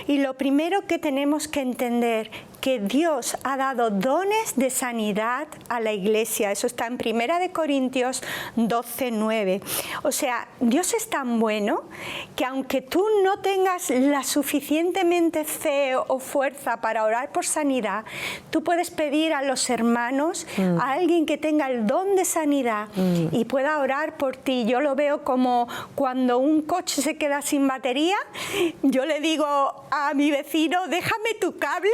Y lo primero que tenemos que entender, que Dios ha dado dones de sanidad a la iglesia. Eso está en 1 Corintios 12:9. O sea, Dios es tan bueno que aunque tú no tengas la suficientemente fe o fuerza para orar por sanidad, tú puedes pedir a los hermanos, a alguien que tenga el don de sanidad y pueda orar por ti. Yo lo veo como cuando un coche se queda sin batería, yo le digo a mi vecino, déjame tu cable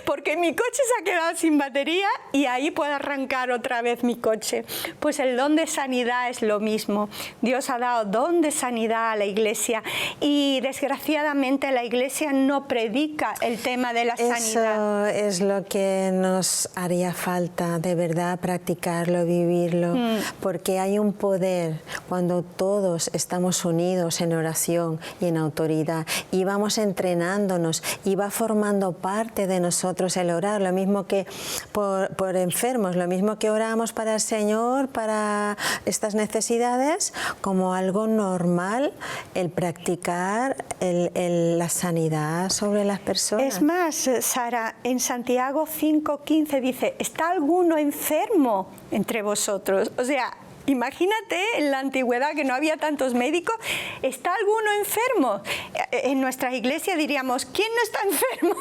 porque mi coche se ha quedado sin batería y ahí puedo arrancar otra vez mi coche. Pues el don de sanidad es lo mismo. Dios ha dado don de sanidad a la iglesia y desgraciadamente la iglesia no predica el tema de la sanidad. Eso es lo que nos haría falta, de verdad, practicarlo, vivirlo, porque hay un poder cuando todos estamos unidos en oración y en autoridad y vamos entrenándonos y va formando parte de nosotros el orar, lo mismo que por enfermos, lo mismo que oramos para el Señor, para estas necesidades, como algo normal el practicar la sanidad sobre las personas. Es más, Sara, en Santiago 5:15 dice, ¿está alguno enfermo entre vosotros? O sea, imagínate en la antigüedad que no había tantos médicos, ¿está alguno enfermo? En nuestra iglesia diríamos, ¿quién no está enfermo?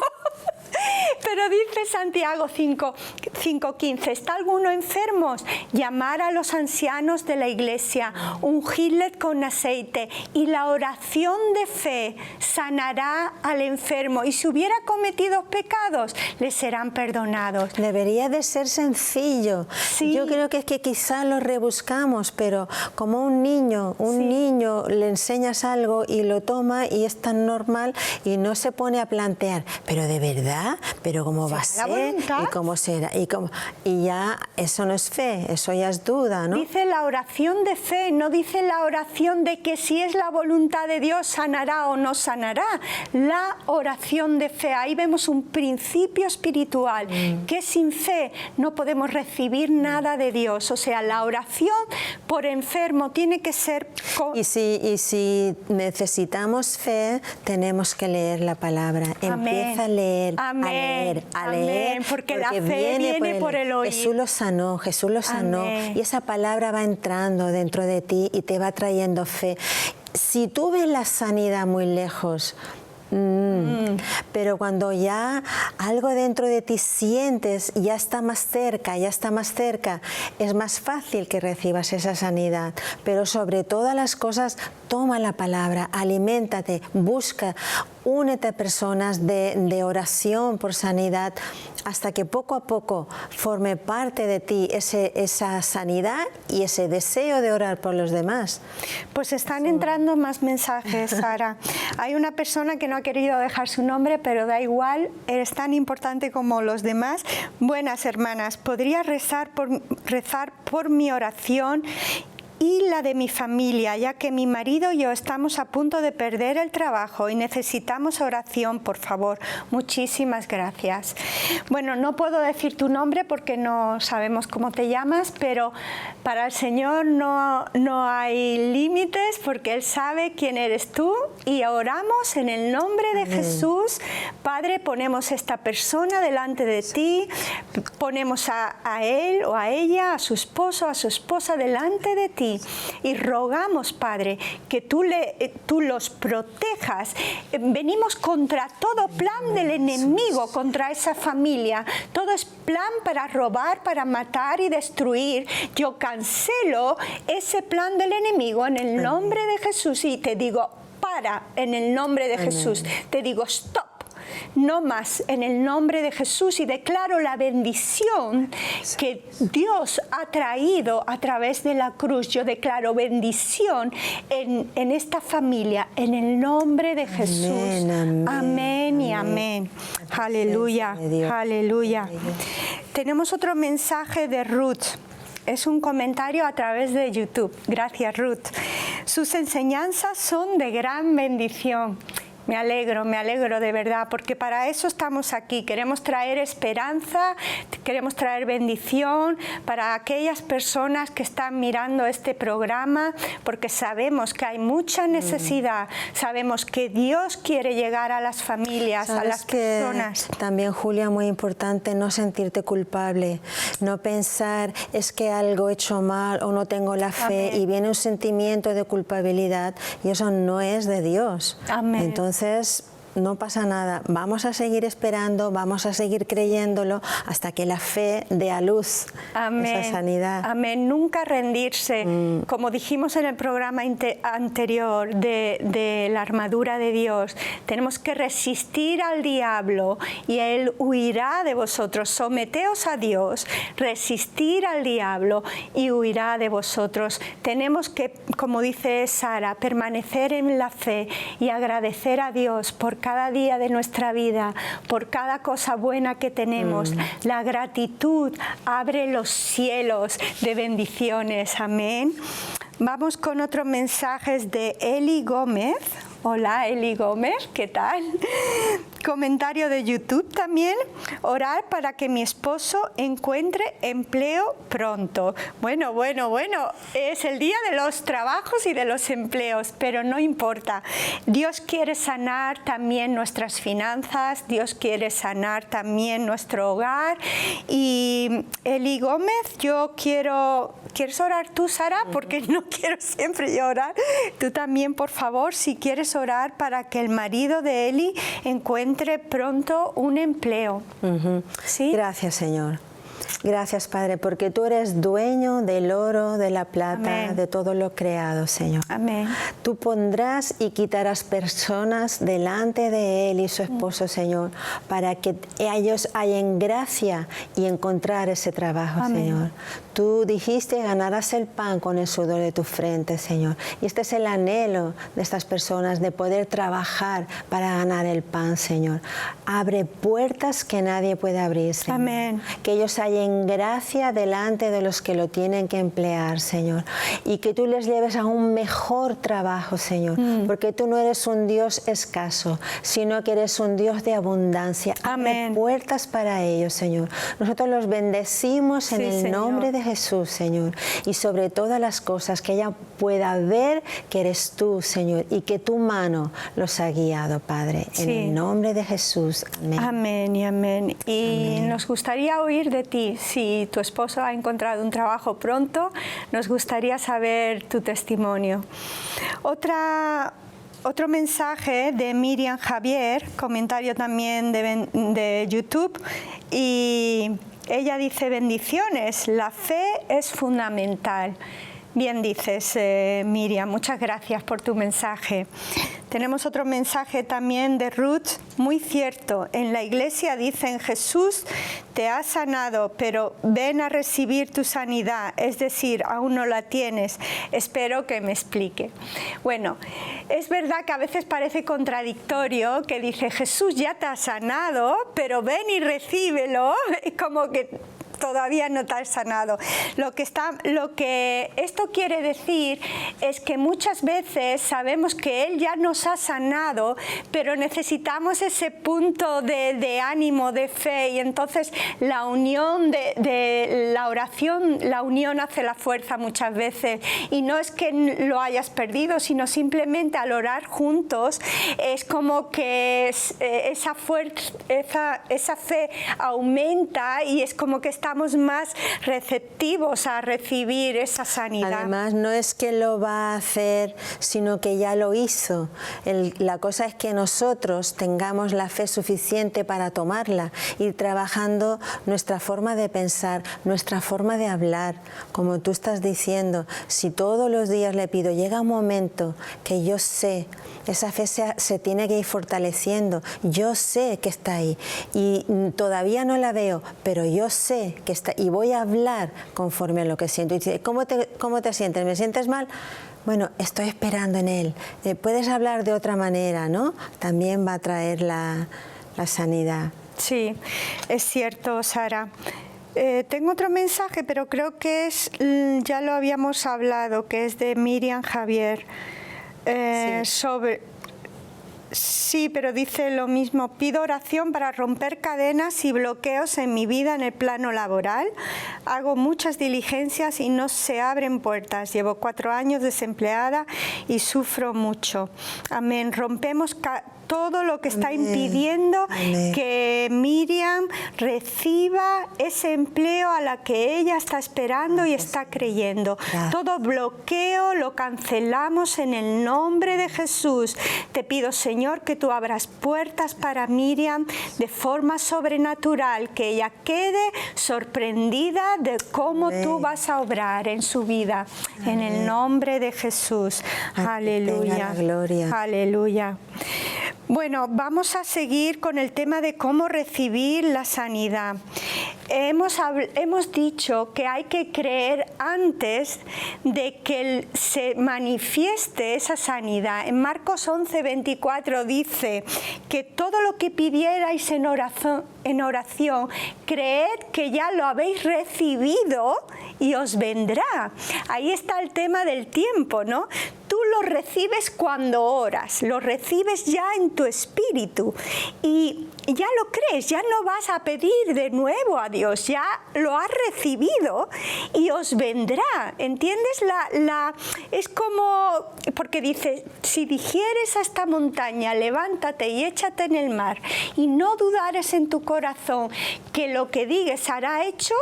Pero dice Santiago 5:15, ¿está alguno enfermo? Llamar a los ancianos de la iglesia, ungirles con aceite y la oración de fe sanará al enfermo y si hubiera cometido pecados, le serán perdonados. Debería de ser sencillo. Sí. Yo creo que es que quizá lo rebuscamos, pero como un niño le enseñas algo y lo toma y es tan normal y no se pone a plantear, pero de verdad, pero cómo va a ser y cómo será y ya eso no es fe, eso ya es duda, ¿no? Dice la oración de fe, no dice la oración de que si es la voluntad de Dios sanará o no sanará. La oración de fe, ahí vemos un principio espiritual que sin fe no podemos recibir nada de Dios. O sea, la oración por enfermo tiene que ser y si necesitamos fe, tenemos que leer la palabra. Amén. Empieza a leer. Amén. A leer, porque la fe viene por el oír. Jesús lo sanó Amén. y esa palabra va entrando dentro de ti y te va trayendo fe. Si tú ves la sanidad muy lejos, pero cuando ya algo dentro de ti sientes, ya está más cerca, es más fácil que recibas esa sanidad. Pero sobre todas las cosas, toma la palabra, aliméntate, busca, únete a personas de oración por sanidad, hasta que poco a poco forme parte de ti esa sanidad y ese deseo de orar por los demás. Pues están entrando más mensajes, Sara. Hay una persona que no ha querido dejar su nombre, pero da igual, eres tan importante como los demás. Buenas hermanas, ¿podría rezar por mi oración y la de mi familia, ya que mi marido y yo estamos a punto de perder el trabajo y necesitamos oración, por favor. Muchísimas gracias. Bueno, no puedo decir tu nombre porque no sabemos cómo te llamas, pero para el Señor no hay límites porque Él sabe quién eres tú y oramos en el nombre de Jesús. Padre, ponemos esta persona delante de ti, ponemos a él o a ella, a su esposo, a su esposa delante de ti y rogamos, Padre, que tú los protejas. Venimos contra todo plan del enemigo, contra esa familia. Todo es plan para robar, para matar y destruir. Yo cancelo ese plan del enemigo en el nombre de Jesús y te digo, para, en el nombre de Jesús. Te digo, stop. No más en el nombre de Jesús y declaro la bendición que Dios ha traído a través de la cruz. Yo declaro bendición en esta familia en el nombre de Jesús. Amén, amén y amén. Aleluya, aleluya. Tenemos otro mensaje de Ruth. Es un comentario a través de YouTube. Gracias, Ruth. Sus enseñanzas son de gran bendición. Me alegro de verdad, porque para eso estamos aquí. Queremos traer esperanza, queremos traer bendición para aquellas personas que están mirando este programa, porque sabemos que hay mucha necesidad, sabemos que Dios quiere llegar a las familias, a las personas. También, Julia, muy importante no sentirte culpable, no pensar es que algo he hecho mal o no tengo la fe. Amén. Y viene un sentimiento de culpabilidad y eso no es de Dios. Amén. Entonces, no pasa nada, vamos a seguir esperando, vamos a seguir creyéndolo hasta que la fe dé a luz esa sanidad. Amén, nunca rendirse, como dijimos en el programa anterior de la armadura de Dios, tenemos que resistir al diablo y él huirá de vosotros. Someteos a Dios, resistir al diablo y huirá de vosotros. Tenemos que, como dice Sara, permanecer en la fe y agradecer a Dios por cada día de nuestra vida, por cada cosa buena que tenemos. La gratitud abre los cielos de bendiciones. Amén. Vamos con otros mensajes de Eli Gómez. Hola, Eli Gómez, ¿qué tal? Comentario de YouTube también. Orar para que mi esposo encuentre empleo pronto. Bueno, es el día de los trabajos y de los empleos, pero no importa. Dios quiere sanar también nuestras finanzas, Dios quiere sanar también nuestro hogar. Y Eli Gómez, ¿quieres orar tú, Sara? Porque no quiero siempre yo orar. Tú también, por favor, si quieres orar para que el marido de Eli encuentre pronto un empleo. ¿Sí? Gracias, Señor. Gracias, Padre, porque tú eres dueño del oro, de la plata, Amén. De todo lo creado, Señor. Amén. Tú pondrás y quitarás personas delante de él y su esposo, Señor, para que ellos hayan gracia y encontrar ese trabajo, Amén. Señor. Tú dijiste, ganarás el pan con el sudor de tu frente, Señor. Y este es el anhelo de estas personas, de poder trabajar para ganar el pan, Señor. Abre puertas que nadie puede abrir, Señor. Amén. Que ellos hayan gracia delante de los que lo tienen que emplear, Señor. Y que tú les lleves a un mejor trabajo, Señor. Porque tú no eres un Dios escaso, sino que eres un Dios de abundancia. Amén. Abre puertas para ellos, Señor. Nosotros los bendecimos en el nombre de Jesús, Señor. Y sobre todas las cosas, que ella pueda ver que eres tú, Señor, y que tu mano los ha guiado, Padre. En el nombre de Jesús. Amén. Amén y amén. Y amén. Nos gustaría oír de ti. Si tu esposo ha encontrado un trabajo pronto, nos gustaría saber tu testimonio. Otro mensaje de Miriam Javier, comentario también de YouTube, y ella dice: bendiciones, la fe es fundamental. Bien dices, Miriam, muchas gracias por tu mensaje. Tenemos otro mensaje también de Ruth, muy cierto. En la iglesia dicen: Jesús te ha sanado, pero ven a recibir tu sanidad, es decir, aún no la tienes. Espero que me explique. Bueno, es verdad que a veces parece contradictorio que dice: Jesús ya te ha sanado, pero ven y recíbelo. Como que todavía no te has sanado. Lo que esto quiere decir es que muchas veces sabemos que Él ya nos ha sanado, pero necesitamos ese punto de ánimo, de fe, y entonces la unión de la oración, la unión hace la fuerza muchas veces, y no es que lo hayas perdido, sino simplemente al orar juntos es como que esa fe aumenta y es como que estamos más receptivos a recibir esa sanidad. Además, no es que lo va a hacer, sino que ya lo hizo. La cosa es que nosotros tengamos la fe suficiente para tomarla, ir trabajando nuestra forma de pensar, nuestra forma de hablar, como tú estás diciendo. Si todos los días le pido, llega un momento que yo sé, esa fe se tiene que ir fortaleciendo, yo sé que está ahí y todavía no la veo, pero yo sé que está y voy a hablar conforme a lo que siento. Y dice, ¿cómo te sientes? ¿Me sientes mal? Bueno, estoy esperando en Él. Puedes hablar de otra manera, ¿no? También va a traer la sanidad. Sí, es cierto, Sara. Tengo otro mensaje, pero creo que ya lo habíamos hablado, que es de Miriam Javier. Sí, pero dice lo mismo. Pido oración para romper cadenas y bloqueos en mi vida en el plano laboral. Hago muchas diligencias y no se abren puertas. Llevo 4 años desempleada y sufro mucho. Amén. Rompemos todo lo que está impidiendo que Miriam reciba ese empleo a la que ella está esperando y está creyendo. Todo bloqueo lo cancelamos en el nombre de Jesús. Te pido, Señor, que tú abras puertas para Miriam de forma sobrenatural, que ella quede sorprendida de cómo tú vas a obrar en su vida. En el nombre de Jesús. Aleluya. Aleluya. Bueno, vamos a seguir con el tema de cómo recibir la sanidad. Hemos dicho que hay que creer antes de que se manifieste esa sanidad. En Marcos 11:24 dice que todo lo que pidierais en oración, creed que ya lo habéis recibido y os vendrá. Ahí está el tema del tiempo, ¿no? Tú lo recibes cuando oras, lo recibes ya en tu espíritu y ya lo crees, ya no vas a pedir de nuevo a Dios, ya lo has recibido y os vendrá. ¿Entiendes? Es como, porque dice, si dijeres a esta montaña, levántate y échate en el mar, y no dudares en tu corazón que lo que digas será hecho,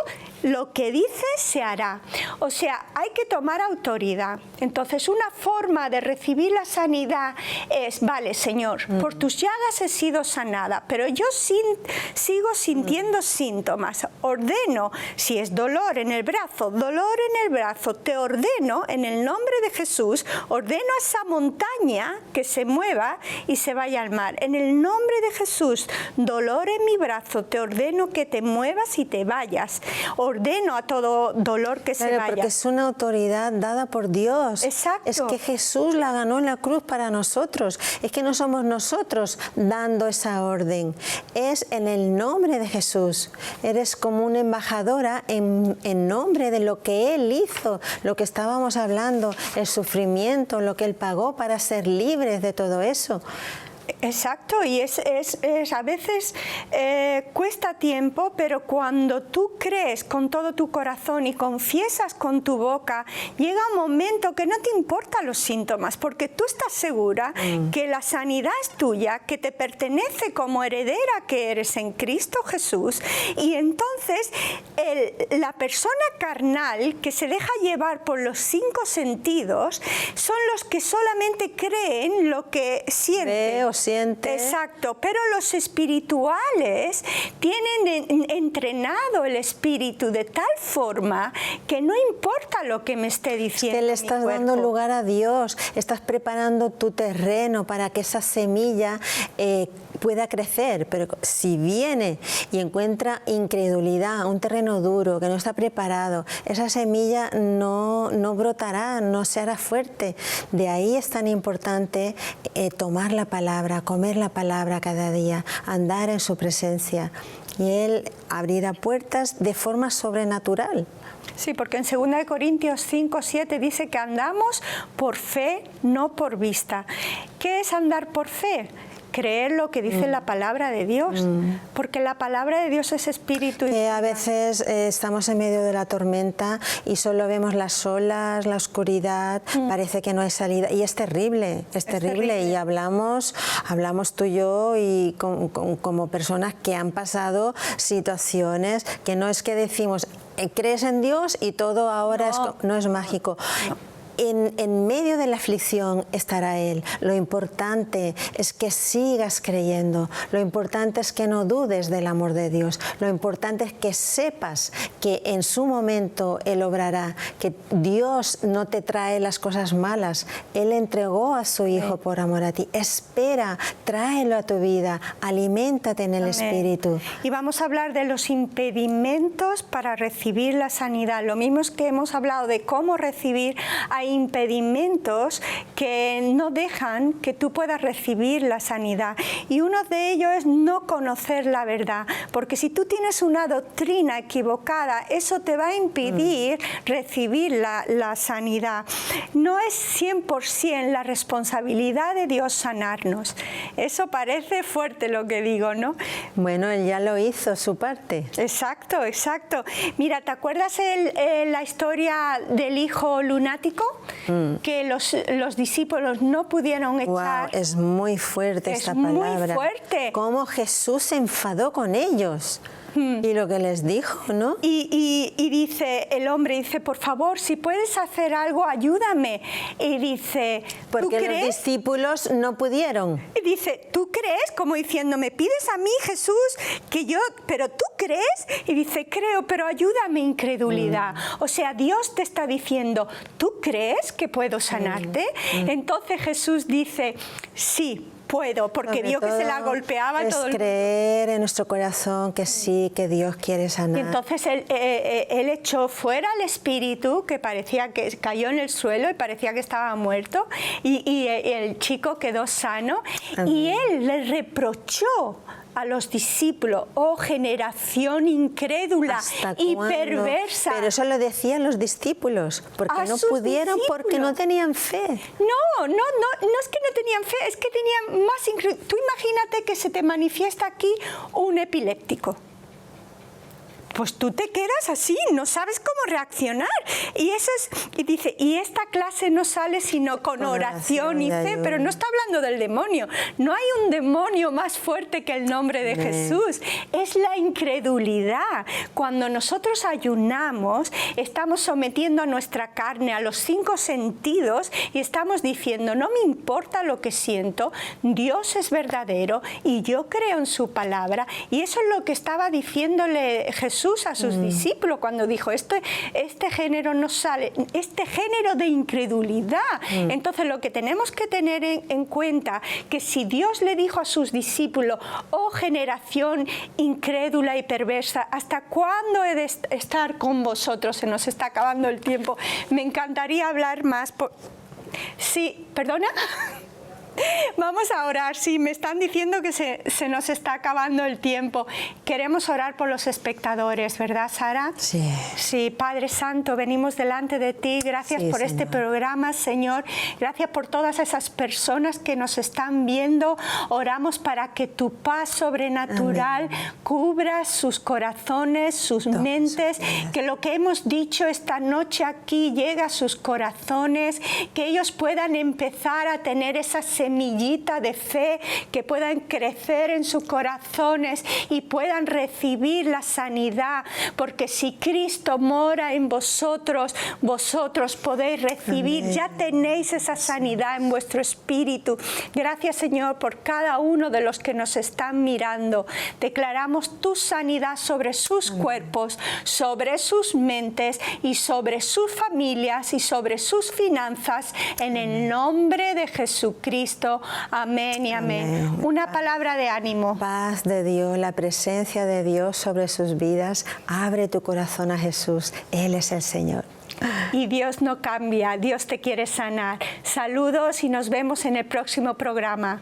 lo que dices se hará. O sea, hay que tomar autoridad. Entonces, una forma de recibir la sanidad es, vale, Señor, por tus llagas he sido sanada, pero yo sigo sintiendo síntomas. Ordeno, si es dolor en el brazo, te ordeno en el nombre de Jesús, ordeno a esa montaña que se mueva y se vaya al mar. En el nombre de Jesús, dolor en mi brazo, te ordeno que te muevas y te vayas. Ordeno a todo dolor que se vaya. Porque es una autoridad dada por Dios. Exacto. Es que Jesús la ganó en la cruz para nosotros. Es que no somos nosotros dando esa orden. Es en el nombre de Jesús. Eres como una embajadora en nombre de lo que Él hizo, lo que estábamos hablando, el sufrimiento, lo que Él pagó para ser libres de todo eso. Exacto, y a veces cuesta tiempo, pero cuando tú crees con todo tu corazón y confiesas con tu boca, llega un momento que no te importan los síntomas, porque tú estás segura que la sanidad es tuya, que te pertenece como heredera que eres en Cristo Jesús, y entonces la persona carnal que se deja llevar por los 5 sentidos son los que solamente creen lo que sienten. Siente. Exacto, pero los espirituales tienen entrenado el espíritu de tal forma que no importa lo que me esté diciendo. Es que le estás dando lugar a Dios, estás preparando tu terreno para que esa semilla pueda crecer, pero si viene y encuentra incredulidad, un terreno duro, que no está preparado, esa semilla no brotará, no se hará fuerte. De ahí es tan importante tomar la palabra, comer la palabra cada día, andar en su presencia, y Él abrirá puertas de forma sobrenatural. Sí, porque en 2 Corintios 5, 7 dice que andamos por fe, no por vista. ¿Qué es andar por fe? Creer lo que dice la palabra de Dios, porque la palabra de Dios es espíritu. Que a veces estamos en medio de la tormenta y solo vemos las olas, la oscuridad, parece que no hay salida, y es terrible, y hablamos tú y yo y como personas que han pasado situaciones que no es que decimos, crees en Dios y todo ahora no es mágico. En medio de la aflicción estará Él. Lo importante es que sigas creyendo. Lo importante es que no dudes del amor de Dios. Lo importante es que sepas que en su momento Él obrará, que Dios no te trae las cosas malas. Él entregó a su Hijo por amor a ti. Espera, tráelo a tu vida, aliméntate en el Espíritu. Y vamos a hablar de los impedimentos para recibir la sanidad. Lo mismo es que hemos hablado de cómo recibir, hay impedimentos que no dejan que tú puedas recibir la sanidad, y uno de ellos es no conocer la verdad, porque si tú tienes una doctrina equivocada, eso te va a impedir recibir la sanidad. No es 100% la responsabilidad de Dios sanarnos. Eso parece fuerte lo que digo, ¿no? Bueno, Él ya lo hizo, su parte. Exacto, exacto. Mira, ¿te acuerdas la historia del hijo lunático? Que los discípulos no pudieron echar. Wow, es muy fuerte esta palabra. Es muy fuerte. Cómo Jesús se enfadó con ellos. Y lo que les dijo, ¿no? Y dice, el hombre dice, por favor, si puedes hacer algo, ayúdame. Y dice, ¿tú crees? Porque los discípulos no pudieron. Y dice, ¿tú crees? Como diciendo, ¿me pides a mí, Jesús, pero tú crees? Y dice, creo, pero ayúdame, incredulidad. O sea, Dios te está diciendo, ¿tú crees que puedo sanarte? Entonces Jesús dice, sí, puedo, porque vio que se la golpeaba es todo el mundo. Creer en nuestro corazón que sí, que Dios quiere sanar. Y entonces él echó fuera al espíritu, que parecía que cayó en el suelo y parecía que estaba muerto, y el chico quedó sano. Amén. Y él le reprochó a los discípulos, oh generación incrédula y perversa. Pero eso lo decían los discípulos, porque no pudieron, porque no tenían fe. No es que no tenían fe, es que tenían más incredulidad. Tú imagínate que se te manifiesta aquí un epiléptico. Pues tú te quedas así, no sabes cómo reaccionar. Y eso es, y dice, y esta clase no sale sino con oración y fe, pero no está hablando del demonio. No hay un demonio más fuerte que el nombre de Jesús. Es la incredulidad. Cuando nosotros ayunamos, estamos sometiendo a nuestra carne, a los 5 sentidos, y estamos diciendo, no me importa lo que siento, Dios es verdadero y yo creo en su palabra. Y eso es lo que estaba diciéndole Jesús a sus discípulos cuando dijo, este género no sale, este género de incredulidad. Entonces lo que tenemos que tener en cuenta, que si Dios le dijo a sus discípulos, oh generación incrédula y perversa, ¿hasta cuándo he de estar con vosotros? Se nos está acabando el tiempo. Me encantaría hablar más. Sí, ¿perdona? Vamos a orar. Sí, me están diciendo que se nos está acabando el tiempo. Queremos orar por los espectadores, ¿verdad, Sara? Sí. Sí, Padre Santo, venimos delante de ti. Gracias por este programa, Señor. Gracias por todas esas personas que nos están viendo. Oramos para que tu paz sobrenatural cubra sus corazones, sus mentes, que lo que hemos dicho esta noche aquí llegue a sus corazones, que ellos puedan empezar a tener esa semillita de fe, que puedan crecer en sus corazones y puedan recibir la sanidad, porque si Cristo mora en vosotros, vosotros podéis recibir. Amén. Ya tenéis esa sanidad en vuestro espíritu. Gracias, Señor, por cada uno de los que nos están mirando. Declaramos tu sanidad sobre sus cuerpos, sobre sus mentes y sobre sus familias y sobre sus finanzas, en el nombre de Jesucristo. Cristo. Amén y amén. Amén. Una palabra de ánimo. Paz de Dios, la presencia de Dios sobre sus vidas. Abre tu corazón a Jesús. Él es el Señor. Y Dios no cambia, Dios te quiere sanar. Saludos y nos vemos en el próximo programa.